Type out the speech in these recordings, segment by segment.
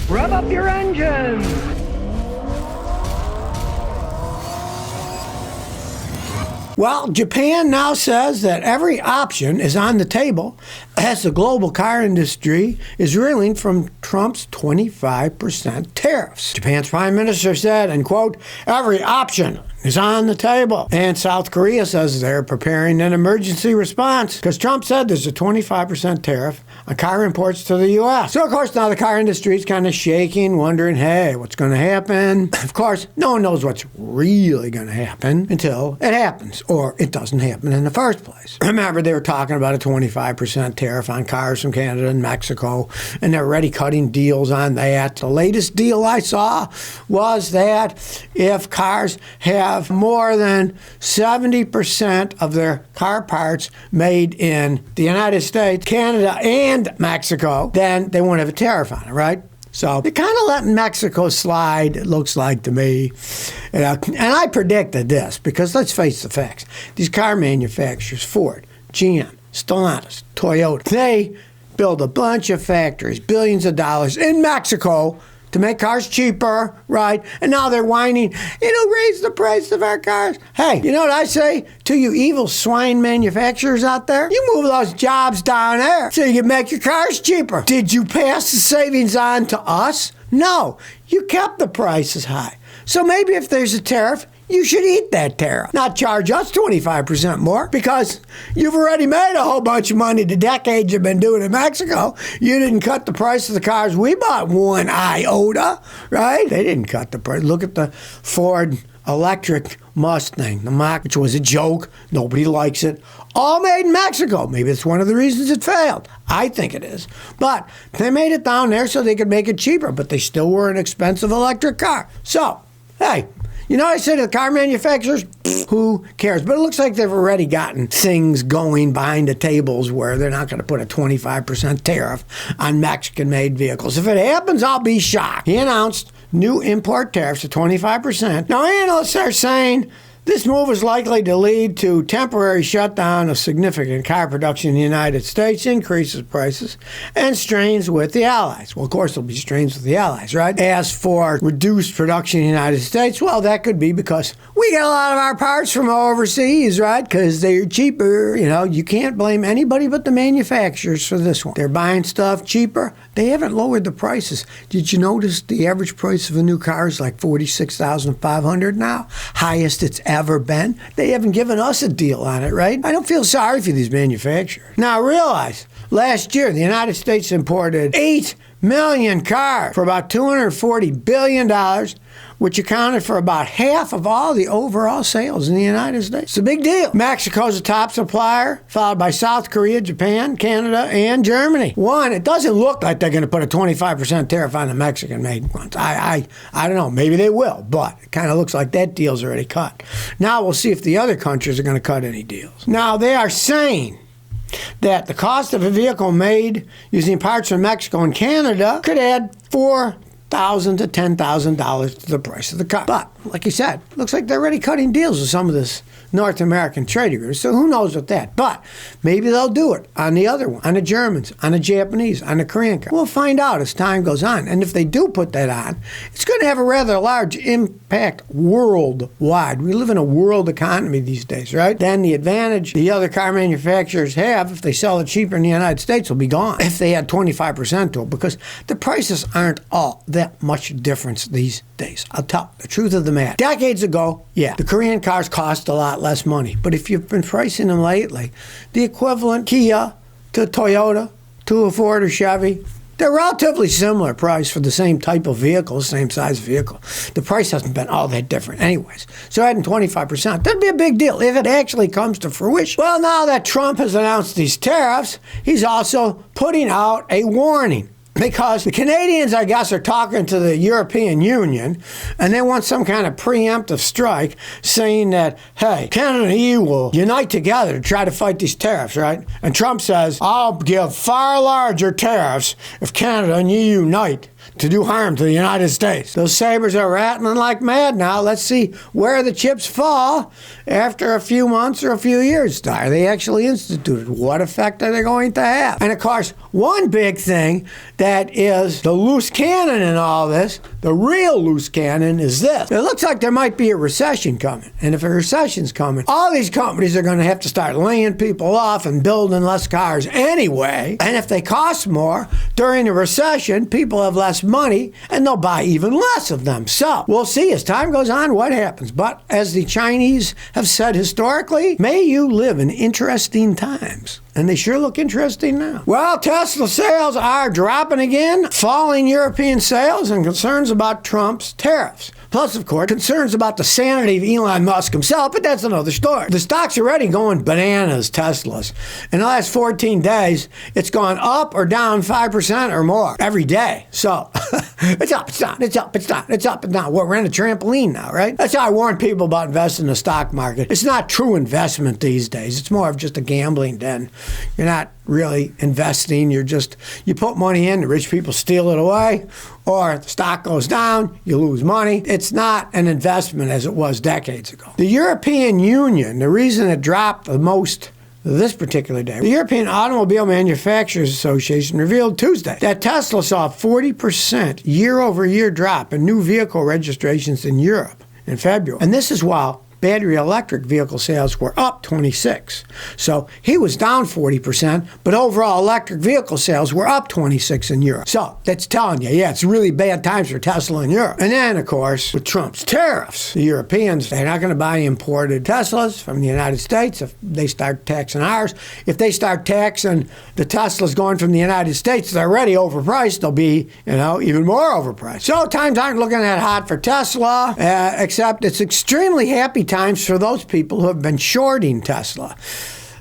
Rev up your engines! Well, Japan now says that every option is on the table as the global car industry is reeling from Trump's 25% tariffs. Japan's prime minister said, and quote, every option is on the table. And South Korea says they're preparing an emergency response because Trump said there's a 25% tariff on car imports to the U.S. So, of course, now the car industry is kind of shaking, wondering, hey, what's going to happen? Of course, no one knows what's really going to happen until it happens, or it doesn't happen in the first place. Remember, they were talking about a 25% tariff on cars from Canada and Mexico, and they're already cutting deals on that. The latest deal I saw was that if cars have more than 70% of their car parts made in the United States, Canada, and Mexico, then they won't have a tariff on it, right? So they're kind of letting Mexico slide, it looks like to me. And I predicted this because let's face the facts. These car manufacturers, Ford, GM, Stellantis, Toyota, they build a bunch of factories, billions of dollars in Mexico to make cars cheaper, right? And now they're whining, raise the price of our cars. Hey, you know what I say to you evil swine manufacturers out there? You move those jobs down there so you can make your cars cheaper. Did you pass the savings on to us? No, you kept the prices high. So maybe if there's a tariff, you should eat that tariff, not charge us 25% more because you've already made a whole bunch of money the decades you've been doing in Mexico. You didn't cut the price of the cars we bought one iota, right? They didn't cut the price. Look at the Ford electric Mustang, the Mach, which was a joke. Nobody likes it. All made in Mexico. Maybe it's one of the reasons it failed. I think it is. But they made it down there so they could make it cheaper, but they still were an expensive electric car. So, hey, you know what I say to the car manufacturers? Who cares? But it looks like they've already gotten things going behind the tables where they're not going to put a 25% tariff on Mexican-made vehicles. If it happens, I'll be shocked. He announced new import tariffs of 25%. Now, analysts are saying this move is likely to lead to temporary shutdown of significant car production in the United States, increases prices, and strains with the Allies. Well, of course, there'll be strains with the Allies, right? As for reduced production in the United States, well, that could be because we get a lot of our parts from overseas, right? Because they're cheaper. You can't blame anybody but the manufacturers for this one. They're buying stuff cheaper. They haven't lowered the prices. Did you notice the average price of a new car is like $46,500 now? Highest it's ever been. They haven't given us a deal on it, right? I don't feel sorry for these manufacturers. Now realize, last year the United States imported 8 million cars for about $240 billion, which accounted for about half of all the overall sales in the United States. It's a big deal. Mexico's the top supplier, followed by South Korea, Japan, Canada, and Germany. It doesn't look like they're going to put a 25% tariff on the Mexican-made ones. I don't know. Maybe they will, but it kind of looks like that deal's already cut. Now we'll see if the other countries are going to cut any deals. Now, they are saying that the cost of a vehicle made using parts from Mexico and Canada could add $4,000 to $10,000 to the price of the car. But, like you said, looks like they're already cutting deals with some of this North American trade agreements, so who knows with that. But maybe they'll do it on the other one, on the Germans, on the Japanese, on the Korean car. We'll find out as time goes on. And if they do put that on, it's going to have a rather large impact worldwide. We live in a world economy these days, right? Then the advantage the other car manufacturers have, if they sell it cheaper in the United States, will be gone if they add 25% to it, because the prices aren't all that much difference these days. I'll tell you the truth of the matter. Decades ago, yeah, the Korean cars cost a lot less money. But if you've been pricing them lately, the equivalent Kia to Toyota to a Ford or Chevy, they're relatively similar price for the same type of vehicle, same size vehicle. The price hasn't been all that different anyways. So adding 25%, that'd be a big deal if it actually comes to fruition. Well, now that Trump has announced these tariffs, he's also putting out a warning. Because the Canadians, I guess, are talking to the European Union, and they want some kind of preemptive strike saying that, hey, Canada and EU will unite together to try to fight these tariffs, right? And Trump says, I'll give far larger tariffs if Canada and EU unite to do harm to the United States. Those sabers are rattling like mad now. Let's see where the chips fall after a few months or a few years. Are they actually instituted? What effect are they going to have? And of course, one big thing that is the loose cannon in all this, the real loose cannon, is this. It looks like there might be a recession coming. And if a recession's coming, all these companies are going to have to start laying people off and building less cars anyway. And if they cost more during a recession, people have less money and they'll buy even less of them. So we'll see as time goes on what happens. But as the Chinese have said historically, may you live in interesting times. And they sure look interesting now. Well, Tesla sales are dropping again, falling European sales, and concerns about Trump's tariffs. Plus, of course, concerns about the sanity of Elon Musk himself, but that's another story. The stock's already going bananas, Tesla's. In the last 14 days, it's gone up or down 5% or more every day. So, it's up, it's down, it's up, it's down, it's up and down. We're in a trampoline now, right? That's how I warn people about investing in the stock market. It's not true investment these days. It's more of just a gambling den. You're not really investing. You put money in, the rich people steal it away, or the stock goes down, you lose money. It's not an investment as it was decades ago. The European Union, the reason it dropped the most this particular day, the European Automobile Manufacturers Association revealed Tuesday that Tesla saw a 40% year-over-year drop in new vehicle registrations in Europe in February. And this is while battery electric vehicle sales were up 26%. So he was down 40%, but overall electric vehicle sales were up 26% in Europe. So that's telling you, yeah, it's really bad times for Tesla in Europe. And then, of course, with Trump's tariffs, the Europeans, they're not going to buy imported Teslas from the United States if they start taxing ours. If they start taxing the Teslas going from the United States, they're already overpriced. They'll be, even more overpriced. So times aren't looking that hot for Tesla, except it's extremely happy times for those people who have been shorting Tesla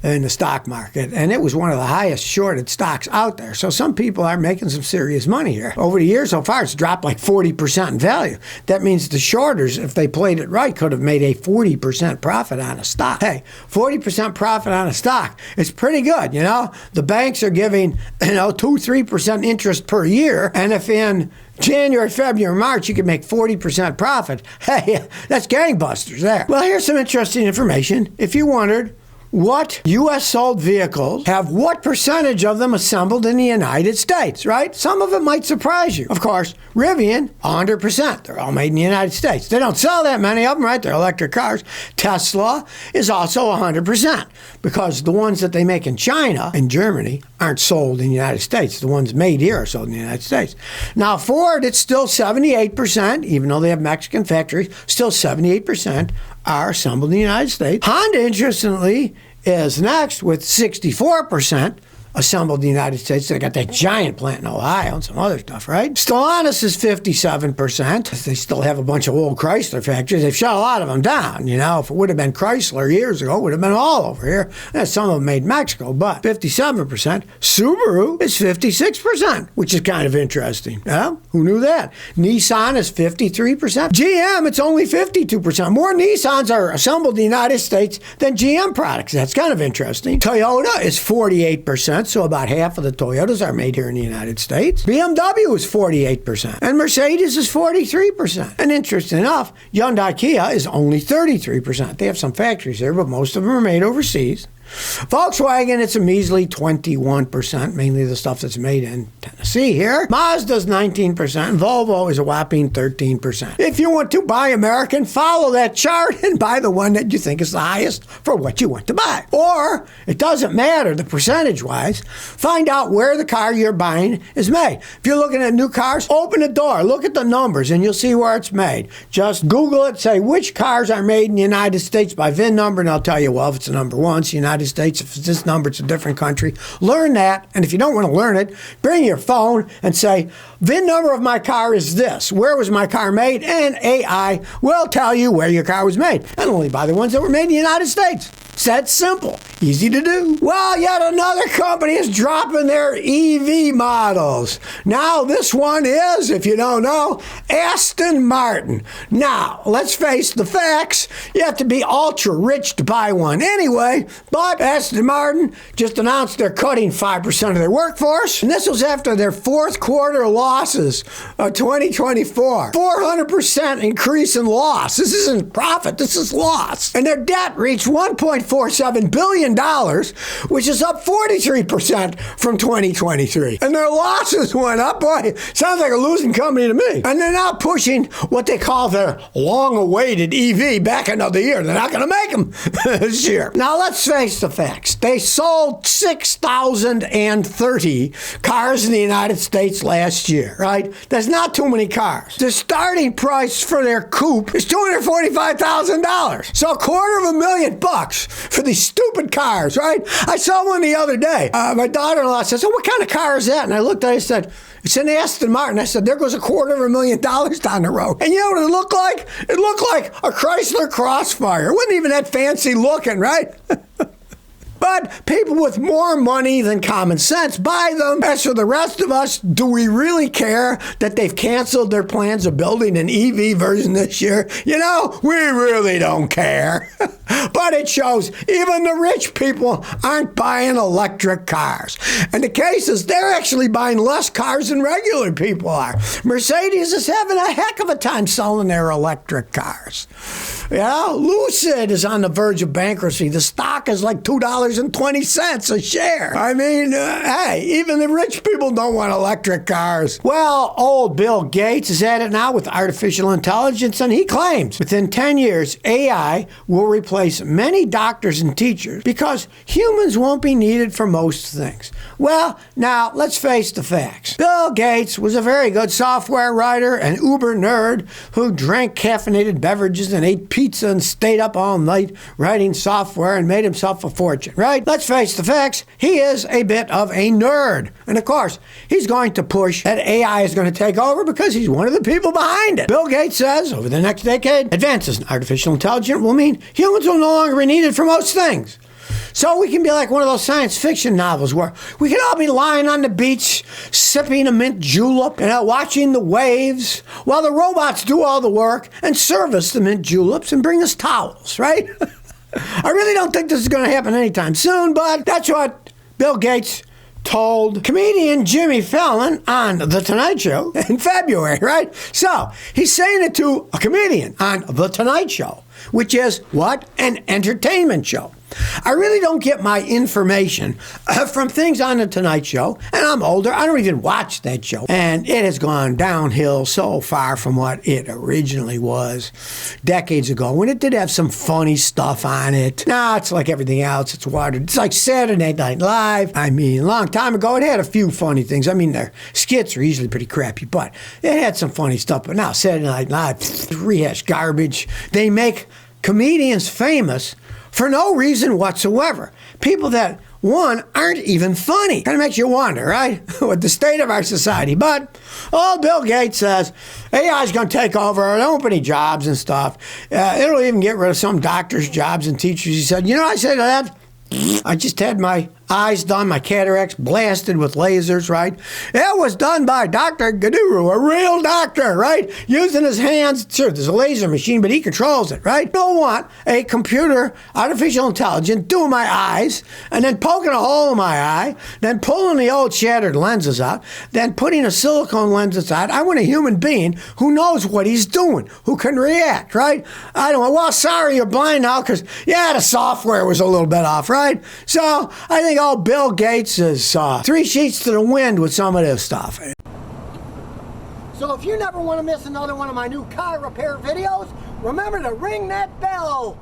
in the stock market, and it was one of the highest shorted stocks out there. So some people are making some serious money here. Over the years so far, it's dropped like 40% in value. That means the shorters, if they played it right, could have made a 40% profit on a stock. Hey, 40% profit on a stock is pretty good, The banks are giving, 2-3% interest per year, and if in January, February, March, you can make 40% profit. Hey, that's gangbusters there. Well, here's some interesting information. If you wondered what U.S. sold vehicles have what percentage of them assembled in the United States, right? Some of it might surprise you. Of course, Rivian, 100%. They're all made in the United States. They don't sell that many of them, right? They're electric cars. Tesla is also 100% because the ones that they make in China and Germany aren't sold in the United States. The ones made here are sold in the United States. Now, Ford, it's still 78%, even though they have Mexican factories, still 78% are assembled in the United States. Honda, interestingly, is next with 64% assembled in the United States. They got that giant plant in Ohio and some other stuff, right? Stellantis is 57%. They still have a bunch of old Chrysler factories. They've shut a lot of them down. If it would have been Chrysler years ago, it would have been all over here. And some of them made in Mexico, but 57%. Subaru is 56%, which is kind of interesting. Yeah? Who knew that? Nissan is 53%. GM, it's only 52%. More Nissans are assembled in the United States than GM products. That's kind of interesting. Toyota is 48%. So about half of the Toyotas are made here in the United States. BMW is 48%. And Mercedes is 43%. And interesting enough, Hyundai Kia is only 33%. They have some factories there, but most of them are made overseas. Volkswagen, it's a measly 21%, mainly the stuff that's made in Tennessee here. Mazda's 19%, and Volvo is a whopping 13%. If you want to buy American, follow that chart and buy the one that you think is the highest for what you want to buy. Or, it doesn't matter the percentage-wise, find out where the car you're buying is made. If you're looking at new cars, open the door, look at the numbers, and you'll see where it's made. Just Google it, say which cars are made in the United States by VIN number, and I'll tell you, well, if it's a number one, it's the United States. If it's this number, it's a different country. Learn that, and if you don't want to learn it, bring your phone and say, VIN number of my car is this. Where was my car made? And AI will tell you where your car was made. And only buy the ones that were made in the United States. It's that simple. Easy to do. Well, yet another company is dropping their EV models. Now, this one is, if you don't know, Aston Martin. Now, let's face the facts. You have to be ultra rich to buy one anyway, but Aston Martin just announced they're cutting 5% of their workforce, and this was after their fourth quarter losses of 2024. 400% increase in loss. This isn't profit, this is loss. And their debt reached $1.47 billion, which is up 43% from 2023. And their losses went up. Boy, sounds like a losing company to me. And they're now pushing what they call their long-awaited EV back another year. They're not going to make them this year. Now, let's face the facts. They sold 6,030 cars in the United States last year, right? That's not too many cars. The starting price for their coupe is $245,000. So $250,000 for these stupid cars, right? I saw one the other day. My daughter-in-law says, "Oh, what kind of car is that?" And I looked at it and said, "It's an Aston Martin." I said, "There goes $250,000 down the road." And you know what it looked like? It looked like a Chrysler Crossfire. It wasn't even that fancy looking, right? But people with more money than common sense buy them. As for the rest of us, do we really care that they've canceled their plans of building an EV version this year? You know, we really don't care. But it shows even the rich people aren't buying electric cars. And the case is they're actually buying less cars than regular people are. Mercedes is having a heck of a time selling their electric cars. Yeah, Lucid is on the verge of bankruptcy. The stock is like $2.20 a share. I mean, hey, even the rich people don't want electric cars. Well, old Bill Gates is at it now with artificial intelligence, and he claims within 10 years, AI will replace many doctors and teachers because humans won't be needed for most things. Well, now, let's face the facts. Bill Gates was a very good software writer and uber nerd who drank caffeinated beverages and ate pizza and stayed up all night writing software and made himself a fortune, right? Let's face the facts. He is a bit of a nerd. And of course, he's going to push that AI is going to take over because he's one of the people behind it. Bill Gates says over the next decade, advances in artificial intelligence will mean humans will no longer be needed for most things. So we can be like one of those science fiction novels where we can all be lying on the beach, sipping a mint julep, and watching the waves while the robots do all the work and service the mint juleps and bring us towels, right? I really don't think this is going to happen anytime soon, but that's what Bill Gates told comedian Jimmy Fallon on The Tonight Show in February, right? So he's saying it to a comedian on The Tonight Show, which is what? An entertainment show. I really don't get my information from things on The Tonight Show, and I'm older. I don't even watch that show. And it has gone downhill so far from what it originally was decades ago when it did have some funny stuff on it. Now it's like everything else. It's watered. It's like Saturday Night Live. I mean, a long time ago, it had a few funny things. I mean, their skits are usually pretty crappy, but it had some funny stuff. But now Saturday Night Live, rehash garbage. They make comedians famous for no reason whatsoever. People that, one, aren't even funny. Kind of makes you wonder, right? With the state of our society. But, Bill Gates says AI is going to take over. There won't be any jobs and stuff. It'll even get rid of some doctors' jobs and teachers. He said, you know what I said to that? I just had my eyes done, my cataracts blasted with lasers, right? It was done by Dr. Gaduru, a real doctor, right? Using his hands. Sure, there's a laser machine, but he controls it, right? Don't want a computer, artificial intelligence, doing my eyes, and then poking a hole in my eye, then pulling the old shattered lenses out, then putting a silicone lens inside. I want a human being who knows what he's doing, who can react, right? I don't want, well, sorry, you're blind now because, yeah, the software was a little bit off, right? So I think Bill Gates is three sheets to the wind with some of this stuff. So if you never want to miss another one of my new car repair videos, remember to ring that bell.